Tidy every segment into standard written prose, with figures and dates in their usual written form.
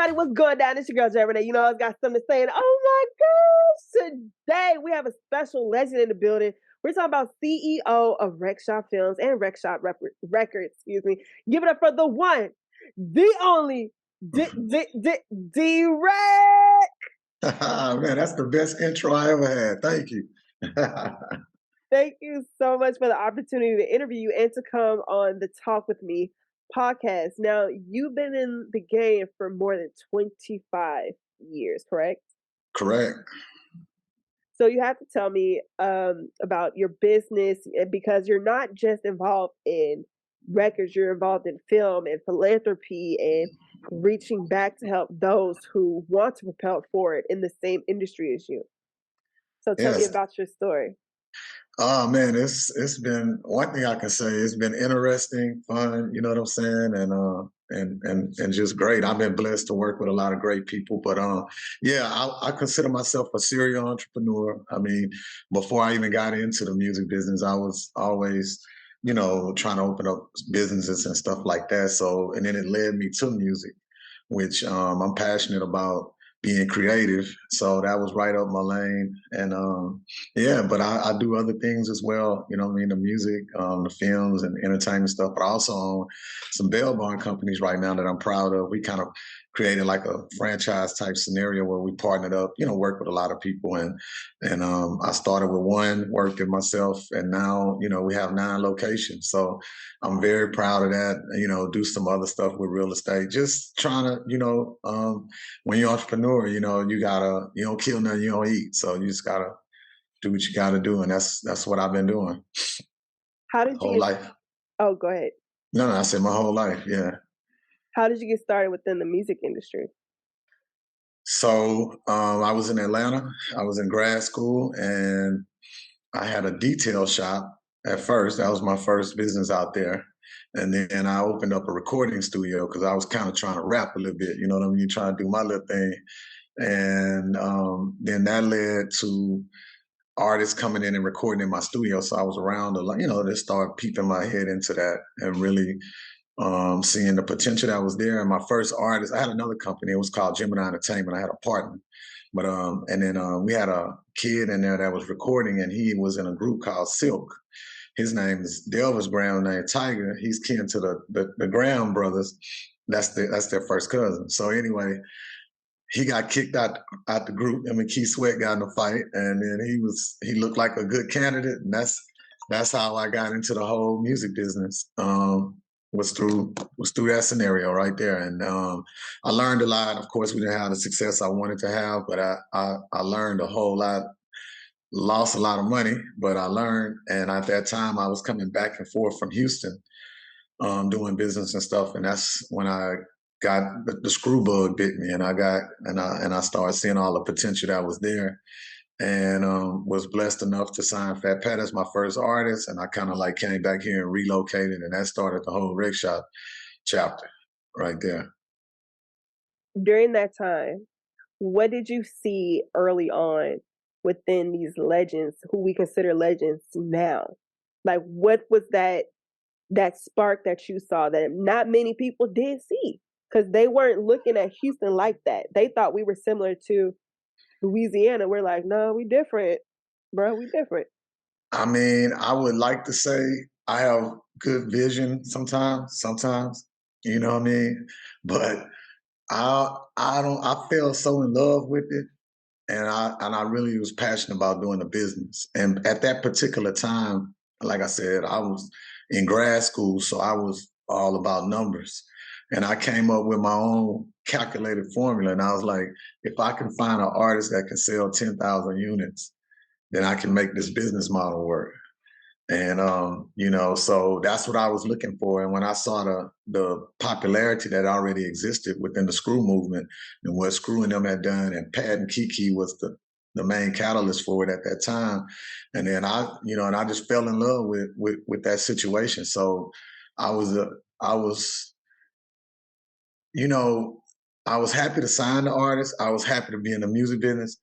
everybody, what's going down? It's your girl Zaire. You know, I got something to say. And oh my gosh, today we have a special legend in the building. We're talking about CEO of Wreckshop Films and Wreckshop Records, excuse me. Give it up for the one, the only, D-Reck. Man, that's the best intro I ever had. Thank you. Thank you so much for the opportunity to interview you and to come on the Talk With Me podcast. Now, you've been in the game for more than 25 years, correct? Correct. So you have to tell me about your business, because you're not just involved in records, you're involved in film and philanthropy and reaching back to help those who want to propel forward in the same industry as you. So tell me about your story. Oh man, it's been, one thing I can say, it's been interesting, fun, you know what I'm saying, and just great. I've been blessed to work with a lot of great people, but yeah, I consider myself a serial entrepreneur. I mean, before I even got into the music business, I was always, you know, trying to open up businesses and stuff like that. So, and then it led me to music, which I'm passionate about, being creative. So that was right up my lane. And yeah, but I do other things as well, you know what I mean? The music, the films and entertainment stuff, but I also own some bail bond companies right now that I'm proud of. We kind of created like a franchise type scenario where we partnered up, you know, work with a lot of people. And I started with one, worked it myself, and now, you know, we have 9 locations. So I'm very proud of that, you know, do some other stuff with real estate, just trying to, you know, when you're an entrepreneur, you know, you don't kill nothing you don't eat. So you just gotta do what you gotta do. And that's what I've been doing. How did you whole life. Oh, go ahead. No, I said my whole life, yeah. How did you get started within the music industry? So I was in Atlanta. I was in grad school and I had a detail shop at first. That was my first business out there. And then I opened up a recording studio because I was kind of trying to rap a little bit, you know what I mean? Trying to do my little thing. And then that led to artists coming in and recording in my studio. So I was around a lot, you know, they started peeping my head into that and really seeing the potential that was there. And my first artist, I had another company. It was called Gemini Entertainment. I had a partner. But and then we had a kid in there that was recording, and he was in a group called Silk. His name is Delvis Brown, named Tiger. He's kin to the Graham brothers. That's their first cousin. So anyway, he got kicked out the group. Him and Keith Sweat got in a fight, and then he looked like a good candidate, and that's how I got into the whole music business. Was through that scenario right there, and I learned a lot. Of course, we didn't have the success I wanted to have, but I learned a whole lot. Lost a lot of money, but I learned. And at that time, I was coming back and forth from Houston, doing business and stuff, and that's when I got the screw bug bit me, and I started seeing all the potential that was there. And was blessed enough to sign Fat Pat as my first artist, and I kind of like came back here and relocated, and that started the whole Wreckshop chapter right there. During that time, what did you see early on within these legends who we consider legends now? Like, what was that spark that you saw that not many people did see? Because they weren't looking at Houston like that. They thought we were similar to Louisiana. We're like, no, we different, bro. We different. I mean, I would like to say I have good vision sometimes, you know what I mean? But I fell so in love with it, and I really was passionate about doing the business. And at that particular time, like I said, I was in grad school, so I was all about numbers. And I came up with my own calculated formula, and I was like, if I can find an artist that can sell 10,000 units, then I can make this business model work. And you know, so that's what I was looking for. And when I saw the popularity that already existed within the screw movement and what Screw and them had done, and Pat and Kiki was the main catalyst for it at that time. And then I just fell in love with that situation. So I was happy to sign the artist. I was happy to be in the music business,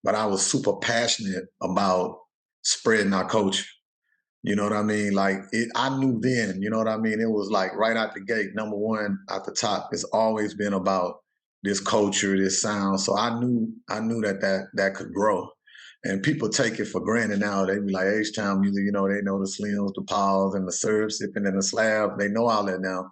but I was super passionate about spreading our culture. You know what I mean? Like, I knew then, you know what I mean? It was like right out the gate, number one, at the top, it's always been about this culture, this sound. So I knew that could grow. And people take it for granted now. They be like H-Town music, you know, they know the Slims, the Pauls, and the Syrup Sipping and the Slab. They know all that now.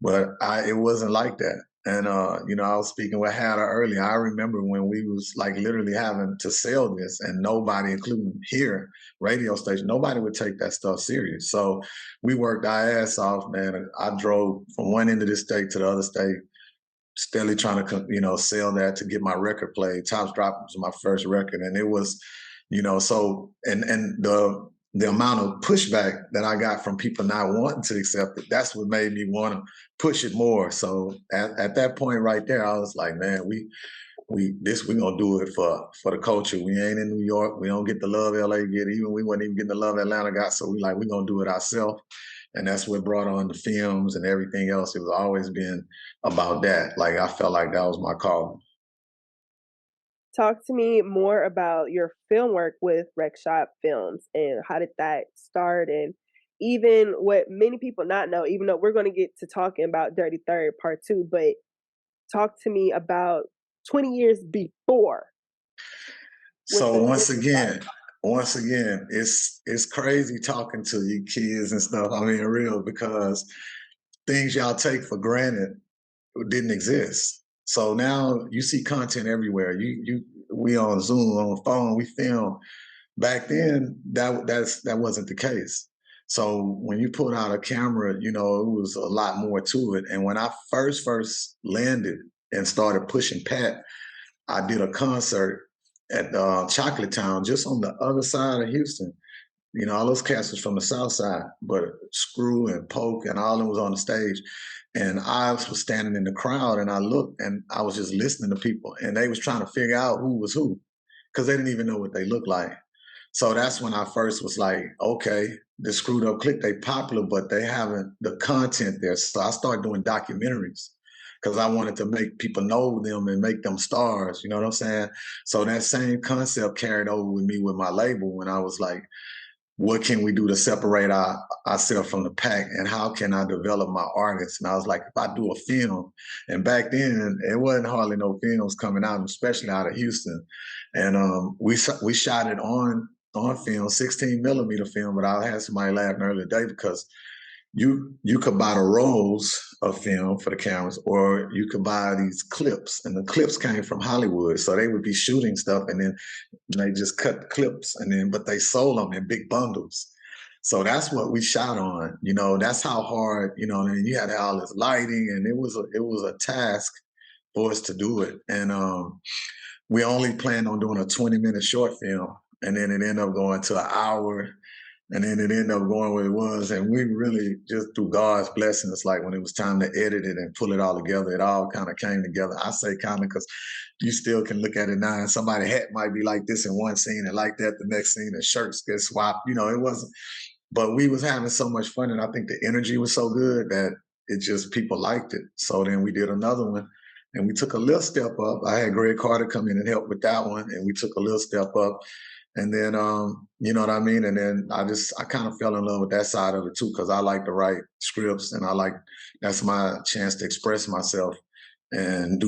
But it wasn't like that. And you know, I was speaking with Hannah earlier. I remember when we was like literally having to sell this, and nobody, including here, radio station, nobody would take that stuff serious. So we worked our ass off, man. I drove from one end of the state to the other state, steadily trying to, you know, sell that to get my record played. Tops Drop was my first record, and it was, you know, so and the amount of pushback that I got from people not wanting to accept it, that's what made me want to push it more. So at that point right there, I was like, man, we gonna do it for the culture. We ain't in New York. We don't get the love LA get. Even we wasn't even getting the love Atlanta got. So we gonna do it ourselves. And that's what brought on the films and everything else. It was always been about that. Like I felt like that was my calling. Talk to me more about your film work with Wreckshop Films and how did that start, and even what many people not know, even though we're going to get to talking about Dirty Third Part 2, but talk to me about 20 years before what So the business like. once again, it's crazy talking to you kids and stuff. I mean, real, because things y'all take for granted didn't exist. So now you see content everywhere. We on Zoom, on phone, we film. Back then, that wasn't the case. So when you put out a camera, you know, it was a lot more to it. And when I first landed and started pushing Pat, I did a concert at Chocolate Town, just on the other side of Houston. You know, all those cats was from the South Side, but Screw and Poke and all of them was on the stage. And I was standing in the crowd, and I looked, and I was just listening to people, and they was trying to figure out who was who, because they didn't even know what they looked like. So that's when I first was like, okay, the Screwed Up Clique, they popular, but they haven't the content there. So I started doing documentaries because I wanted to make people know them and make them stars. You know what I'm saying? So that same concept carried over with me with my label when I was like, what can we do to separate ourselves from the pack, and how can I develop my artists? And I was like, if I do a film, and back then it wasn't hardly no films coming out, especially out of Houston, and we shot it on film, 16 millimeter film. But I had somebody laughing earlier today because you could buy the rolls of film for the cameras, or you could buy these clips, and the clips came from Hollywood, so they would be shooting stuff, and then they just cut the clips, and then but they sold them in big bundles. So that's what we shot on. You know, that's how hard. You know, and you had all this lighting, and it was a task for us to do it. And we only planned on doing a 20-minute short film, and then it ended up going to an hour, and then it ended up going where it was. And we really, just through God's blessings, like when it was time to edit it and pull it all together, it all kind of came together. I say kind of because you still can look at it now, and somebody's hat might be like this in one scene and like that the next scene, and shirts get swapped. You know, it wasn't, but we was having so much fun, and I think the energy was so good that it just, people liked it. So then we did another one, and we took a little step up. I had Greg Carter come in and help with that one, and we took a little step up. And then, you know what I mean? And then I kind of fell in love with that side of it too, because I like to write scripts, and that's my chance to express myself and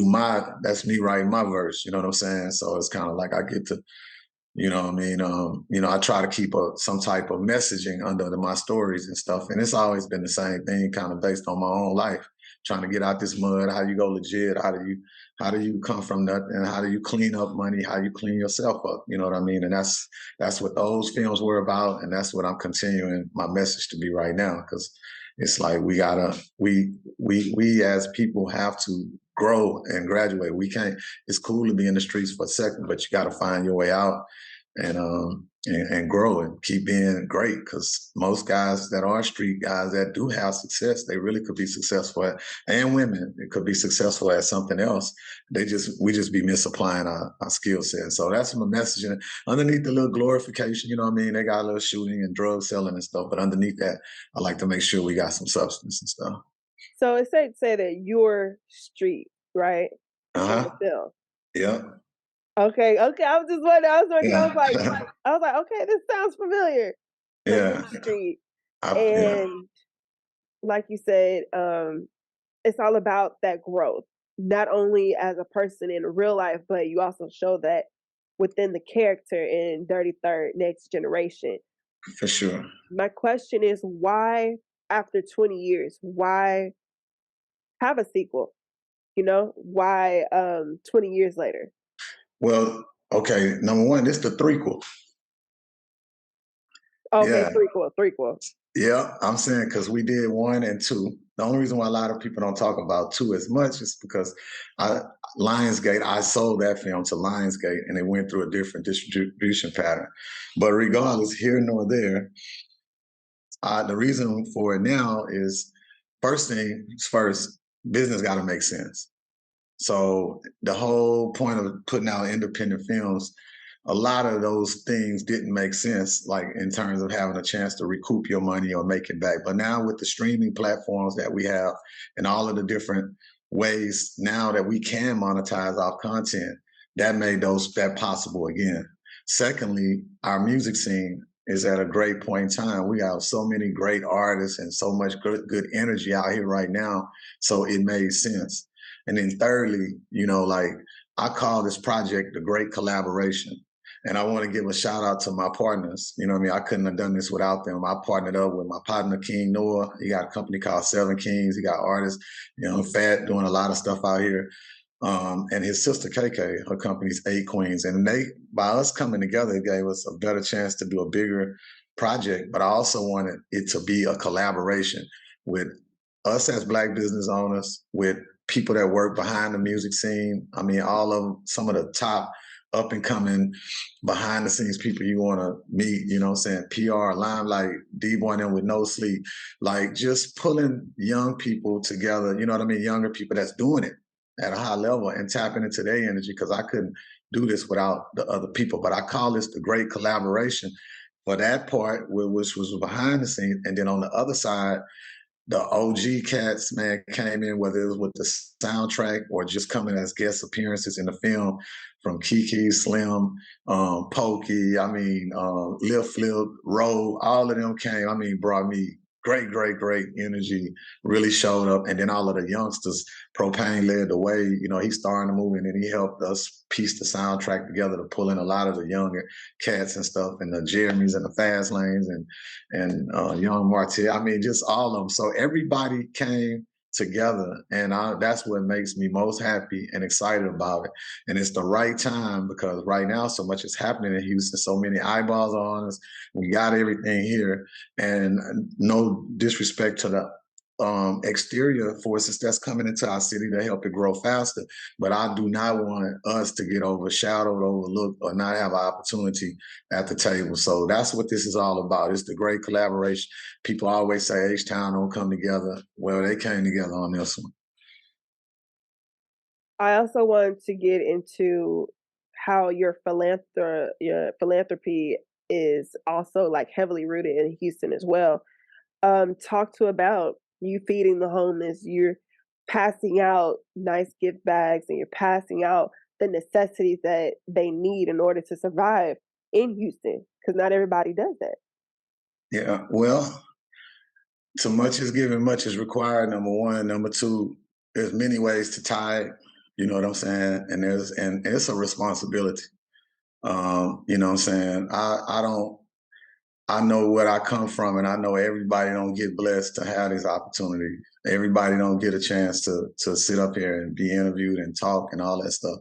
that's me writing my verse, you know what I'm saying? So it's kind of like I get to, you know what I mean? You know, I try to keep some type of messaging under my stories and stuff. And it's always been the same thing, kind of based on my own life, trying to get out this mud, how you go legit, how do you come from nothing, and how do you clean up money, how you clean yourself up, you know what I mean? And that's what those films were about, and that's what I'm continuing my message to be right now, because it's like we as people have to grow and graduate. We can't, it's cool to be in the streets for a second, but you got to find your way out and grow and keep being great, because most guys that are street guys that do have success, they really could be successful at, and women, it could be successful at something else. We just be misapplying our skill set. So that's my message. And underneath the little glorification, you know what I mean? They got a little shooting and drug selling and stuff, but underneath that, I like to make sure we got some substance and stuff. So it's safe to say that you're street, right? In the Uh-huh. film. Yeah. Okay, okay. I was just wondering. Yeah. I was like, okay, this sounds familiar. So you're Yeah. street, Yeah. and like you said, it's all about that growth. not only as a person in real life, but you also show that within the character in Dirty Third Next Generation. For sure. My question is, why, after 20 years, why have a sequel? You know, why 20 years later? Well, okay, number one, this the threequel. Okay, Yeah, threequel. yeah, I'm saying because we did 1 and 2. The only reason why a lot of people don't talk about 2 as much is because I, Lionsgate, I sold that film to Lionsgate and it went through a different distribution pattern. But regardless, here nor there, the reason for it now is first thing first, business got to make sense. So the whole point of putting out independent films, a lot of those things didn't make sense, like in terms of having a chance to recoup your money or make it back. But now with the streaming platforms that we have and all of the different ways now that we can monetize our content, that made that possible again. Secondly, our music scene is at a great point in time. We have so many great artists and so much good energy out here right now. So it made sense. And then thirdly, like I call this project the great collaboration. And I want to give a shout out to my partners. You know what I mean? I couldn't have done this without them. I partnered up with my partner, King Noah. He got a company called Seven Kings. He got artists, Fat doing a lot of stuff out here. And his sister, KK, her company's Eight Queens. And by us coming together, it gave us a better chance to do a bigger project. But I also wanted it to be a collaboration with us as Black business owners, with people that work behind the music scene. I mean, all of them, some of the top up and coming behind the scenes people you want to meet, PR, Limelight, D-Boy and them with No Sleep, like just pulling young people together, you know what I mean? Younger people that's doing it at a high level and tapping into their energy, because I couldn't do this without the other people. But I call this the great collaboration for that part, which was behind the scenes. And then on the other side, the OG cats, man, came in, whether it was with the soundtrack or just coming as guest appearances in the film, from Kiki, Slim, Pokey, Lil Flip, Ro, all of them came, brought me great energy, really showed up. And then all of the youngsters, Propane led the way, he starred in the movie and then he helped us piece the soundtrack together to pull in a lot of the younger cats and stuff, and the Jeremys and the Fast Lanes and Young Martel. Just all of them. So everybody came together, and that's what makes me most happy and excited about it. And it's the right time, because right now so much is happening in Houston, so many eyeballs are on us. We got everything here, and no disrespect to the exterior forces that's coming into our city to help it grow faster. But I do not want us to get overshadowed, overlooked, or not have an opportunity at the table. So that's what this is all about. It's the great collaboration. People always say H-Town don't come together. Well, they came together on this one. I also wanted to get into how your philanthropy is also like heavily rooted in Houston as well. Talk to about you feeding the homeless, you're passing out nice gift bags, and you're passing out the necessities that they need in order to survive in Houston, because not everybody does that. Yeah, well, too much is given, much is required, number one. Number two, there's many ways to tithe, you know what I'm saying? And it's a responsibility. You know what I'm saying? I know where I come from, and I know everybody don't get blessed to have these opportunities. Everybody don't get a chance to sit up here and be interviewed and talk and all that stuff.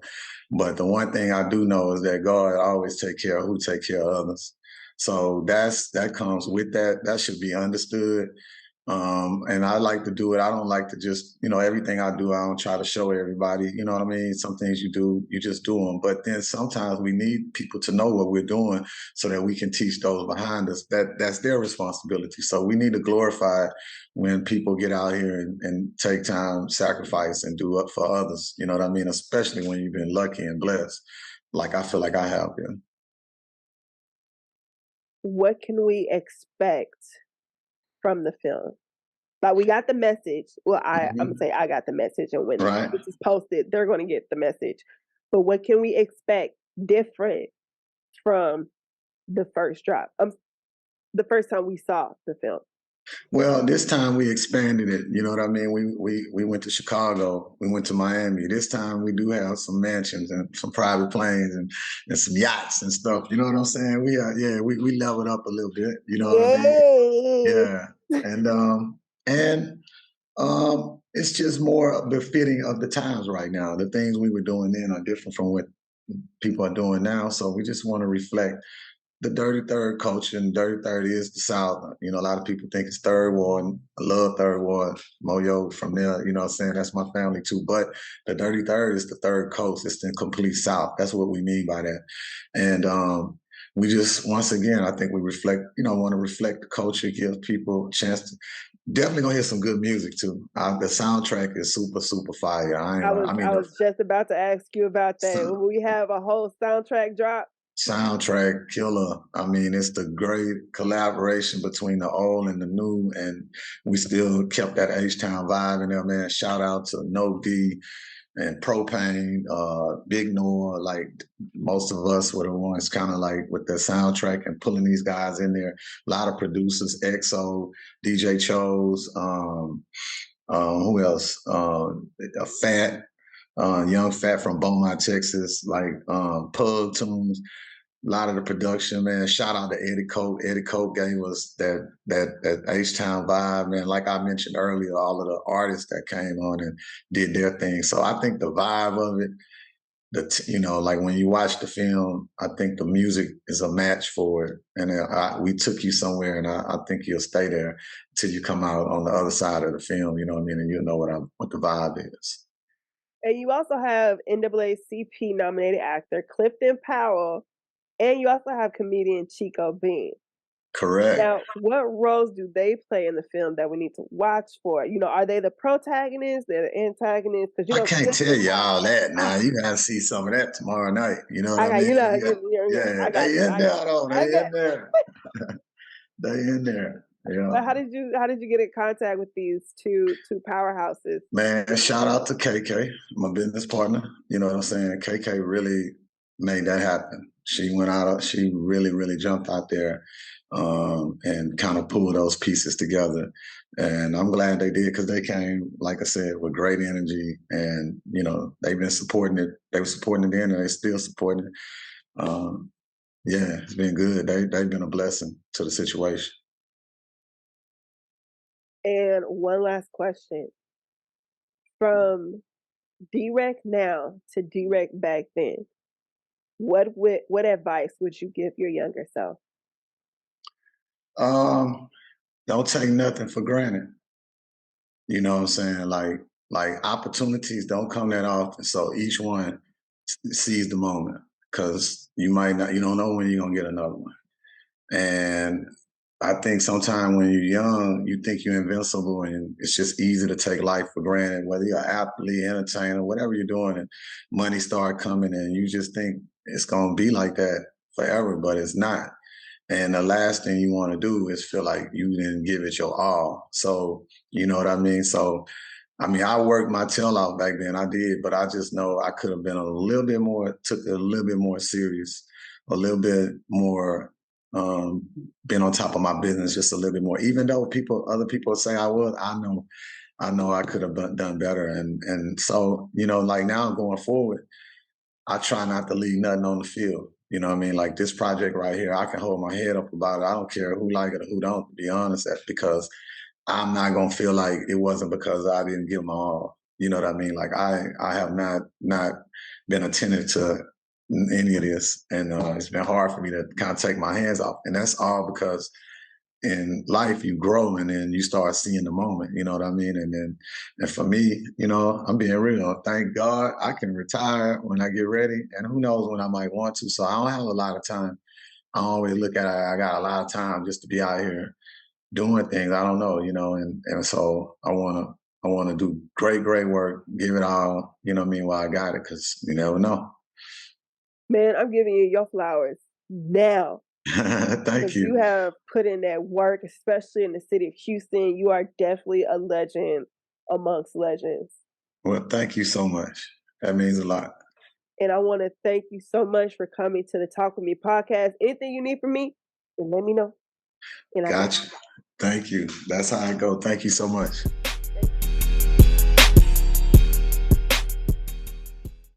But the one thing I do know is that God always take care of who take care of others. So that comes with that. That should be understood. And I like to do it. I don't like to just, everything I do, I don't try to show everybody, you know what I mean? Some things you do, you just do them. But then sometimes we need people to know what we're doing so that we can teach those behind us. That's their responsibility. So we need to glorify when people get out here and take time, sacrifice, and do up for others. You know what I mean? Especially when you've been lucky and blessed, like I feel like I have been. What can we expect from the film? Like, we got the message. Well, I'm gonna say I got the message, and when Right. this is posted, they're gonna get the message. But what can we expect different from the first drop? The first time we saw the film. Well, this time we expanded it. You know what I mean? We went to Chicago. We went to Miami. This time we do have some mansions and some private planes and some yachts and stuff. You know what I'm saying? We leveled up a little bit. You know what I mean? Yay! Yeah. And it's just more befitting of the times right now. The things we were doing then are different from what people are doing now. So we just want to reflect the Dirty Third culture, and Dirty Third is the South. You know, a lot of people think it's Third Ward, and I love Third Ward, Moyo from there, you know what I'm saying? That's my family too. But the Dirty Third is the third coast. It's the complete South. That's what we mean by that. And we just, once again, I think we reflect, want to reflect the culture, give people a chance to, definitely gonna hear some good music too. The soundtrack is super, super fire. I was just about to ask you about that. Will we have a whole soundtrack drop? Soundtrack killer. I mean, it's the great collaboration between the old and the new, and we still kept that H-Town vibe in there, man. Shout out to No D and Propane, Big Noah. Like most of us were the ones kind of like with the soundtrack and pulling these guys in there. A lot of producers, EXO, DJ Chose, who else? A Fat, Young Fat from Beaumont, Texas, like Pug Tunes. A lot of the production, man. Shout out to Eddie Cope. Eddie Cope gave us that H-Town vibe, man. Like I mentioned earlier, all of the artists that came on and did their thing. So I think the vibe of it, like when you watch the film, I think the music is a match for it. And we took you somewhere, and I think you'll stay there until you come out on the other side of the film. You know what I mean? And you'll know what the vibe is. And you also have NAACP nominated actor Clifton Powell, and you also have comedian Chico Bean. Correct. Now, what roles do they play in the film that we need to watch for? Are they the protagonists? They're the antagonists? Because I can't tell you all that now. You gotta see some of that tomorrow night. You know what I I got mean? you. Know, Yeah, I got they you. in there though. They Okay. in there. They in there. Yeah. But how did you get in contact with these two powerhouses? Man, shout out to KK, my business partner. You know what I'm saying? KK really made that happen. She went out, she really, really jumped out there and kind of pulled those pieces together. And I'm glad they did, because they came, like I said, with great energy. And, they've been supporting it. They were supporting it then, and they're still supporting it. Yeah, it's been good. They've been a blessing to the situation. And one last question. From D-Reck now to D-Reck back then, what advice would you give your younger self? Don't take nothing for granted. You know what I'm saying? Like opportunities don't come that often. So each one seize the moment, because you don't know when you're gonna get another one. And I think sometimes when you're young, you think you're invincible, and it's just easy to take life for granted, whether you're an athlete, entertainer, whatever you're doing, and money start coming, and you just think it's gonna be like that forever, but it's not. And the last thing you want to do is feel like you didn't give it your all. So, you know what I mean? So, I worked my tail out back then. I did, but I just know I could have been took it a little bit more serious, a little bit more, been on top of my business just a little bit more. Even though other people say I was, I know I could have done better. And so, like now going forward, I try not to leave nothing on the field. You know what I mean? Like this project right here, I can hold my head up about it. I don't care who like it or who don't, to be honest. That's because I'm not gonna feel like it wasn't because I didn't give my all. You know what I mean? Like I have not been attentive to any of this, and it's been hard for me to kind of take my hands off. And that's all because in life you grow, and then you start seeing the moment, you know what I mean? And for me, I'm being real. Thank God I can retire when I get ready, and who knows when I might want to. So I don't have a lot of time. I always look at it, I got a lot of time just to be out here doing things. I don't know, and so I wanna do great, great work, give it all, you know what I mean, while I got it, because you never know. Man, I'm giving you your flowers now. Thank Because you you. have put in that work, especially in the city of Houston. You are definitely a legend amongst legends. Well, thank you so much. That means a lot. And I want to thank you so much for coming to the Talk With Me podcast. Anything you need from me, then let me know. And I got Gotcha. you. Thank you. That's how I go. Thank you so much.